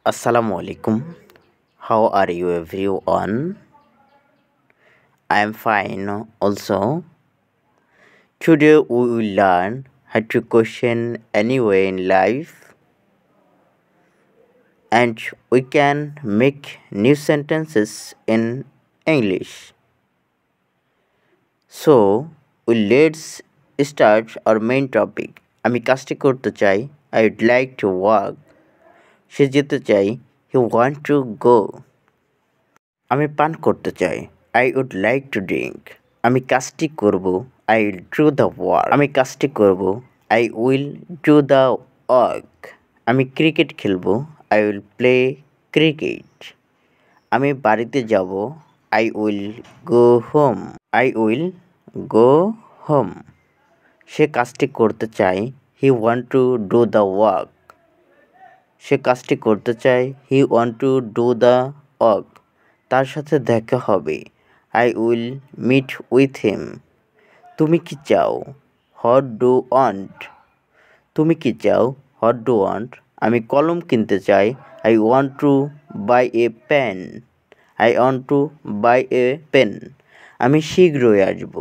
Assalamu alaikum. How are you everyone? I am fine also. Today we will learn how to question anyway in life and we can make new sentences in English. So, let's start our main topic. আমি কাজটি করতে চাই I would like to work. সে যেতে চাই he want to go. আমি পান করতে চাই I would like to drink. আমি কাজটি করব I will do the work. আমি কাজটি করব I will do the work. আমি ক্রিকেট খেলব I will play cricket. আমি বাড়িতে যাব I will go home. I will go home. সে কাজটি করতে চায় he want to do the work. সে কাজটি করতে চায় he want to do the work. তার সাথে দেখা হবে I will meet with him. তুমি কি চাও what do you want? তুমি কি চাও what do you want? আমি কলম কিনতে চাই I want to buy a pen. I want to buy a pen. আমি শীঘ্রই আসব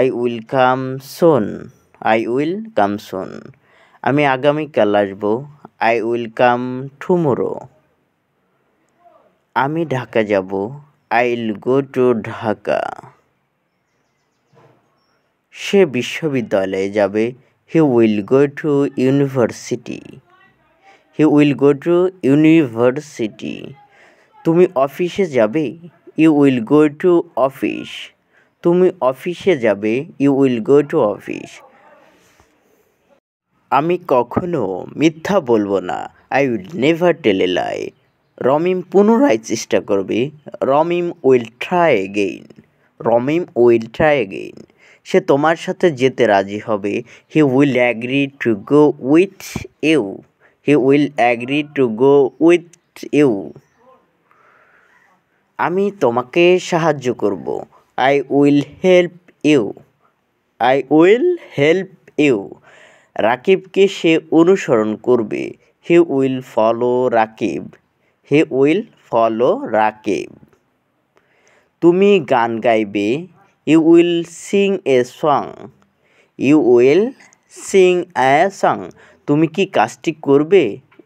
I will come soon. I will come soon. আমি আগামীকাল আসব I will come tomorrow. আমি ঢাকা যাব I'll go to ঢাকা. সে বিশ্ববিদ্যালয়ে যাবে he will go to university. He will go to university. তুমি অফিসে যাবে you will go to office. তুমি অফিসে যাবে you will go to office. আমি কখনো মিথ্যা বলবো না I will never tell a lie. Ramim পুনরায় চেষ্টা করবে Ramim will try again. Ramim will try again. সে তোমার সাথে যেতে রাজি হবে he will agree to go with you. He will agree to go with you. আমি তোমাকে সাহায্য করব I will help you. I will help you. রাকিবকে সে অনুসরণ করবে he will follow Rakib. He will follow Rakib. তুমি গান গাইবে you will sing a song. You will sing a song. তুমি কি কাজটি করবে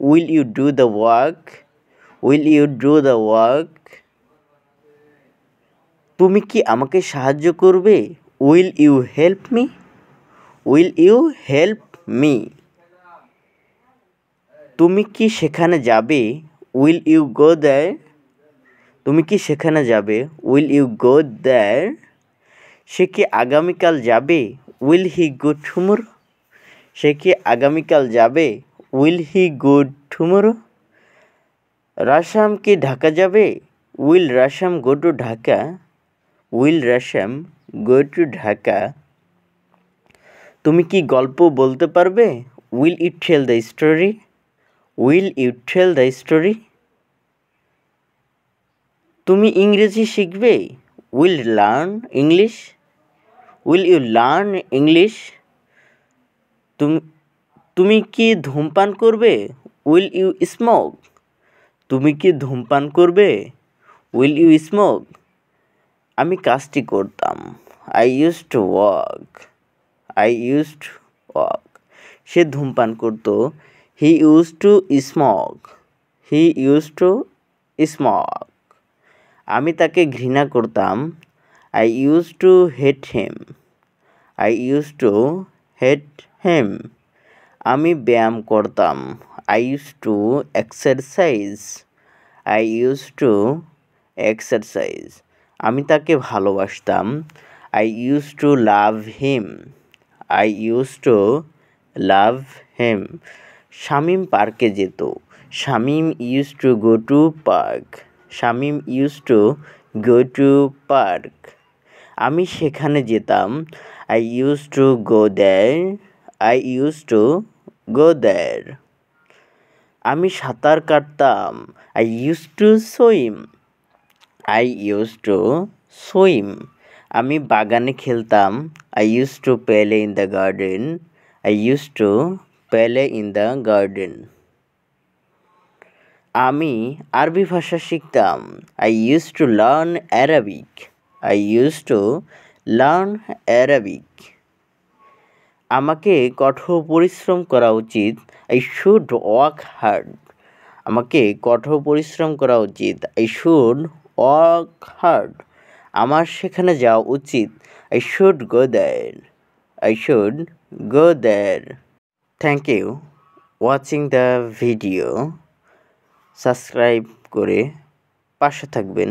will you do the work? Will you do the work? তুমি কি আমাকে সাহায্য করবে will you help me? Will you help me? তুমি কি সেখানে যাবে will you go there? তুমি কি সেখানে যাবে will you go there? সে কি আগামীকাল যাবে will he go tomorrow? সে কি আগামীকাল যাবে will he go tomorrow? রাশাম কি ঢাকা যাবে will রাশাম go to Dhaka? Will রাশাম go to Dhaka? তুমি কি গল্প বলতে পারবে will you tell the story? Will you tell the story? তুমি ইংরেজি শিখবে will learn English? Will you learn English? তুমি কি ধূমপান করবে will you smoke? তুমি কি ধূমপান করবে will you smoke? আমি কাজটি করতাম I used to work. I used to work. সে ধূমপান করত he used to smoke. He used to smoke. আমি তাকে ঘৃণা করতাম I used to hate him. I used to hate him. আমি ব্যায়াম করতাম I used to exercise. I used to exercise. আমি তাকে ভালোবাসতাম I used to love him. I used to love him. Shamim পার্কে যেত Shamim used to go to park. Shamim used to go to park. আমি সেখানে যেতাম I used to go there. I used to go there. আমি সাঁতার কাটতাম I used to swim. I used to swim. আমি বাগানে খেলতাম I used to play in the garden. I used to play in the garden. আমি আরবি ভাষা শিখতাম। I use to learn Arabic. I use to learn Arabic. আমাকে কঠোর পরিশ্রম করা উচিত। I should work hard. আমাকে কঠোর পরিশ্রম করা উচিত। I should work hard. আমার সেখানে যাওয়া উচিত। I should go there. I should go there. Thank you watching the video. Subscribe করে পাশে থাকবেন।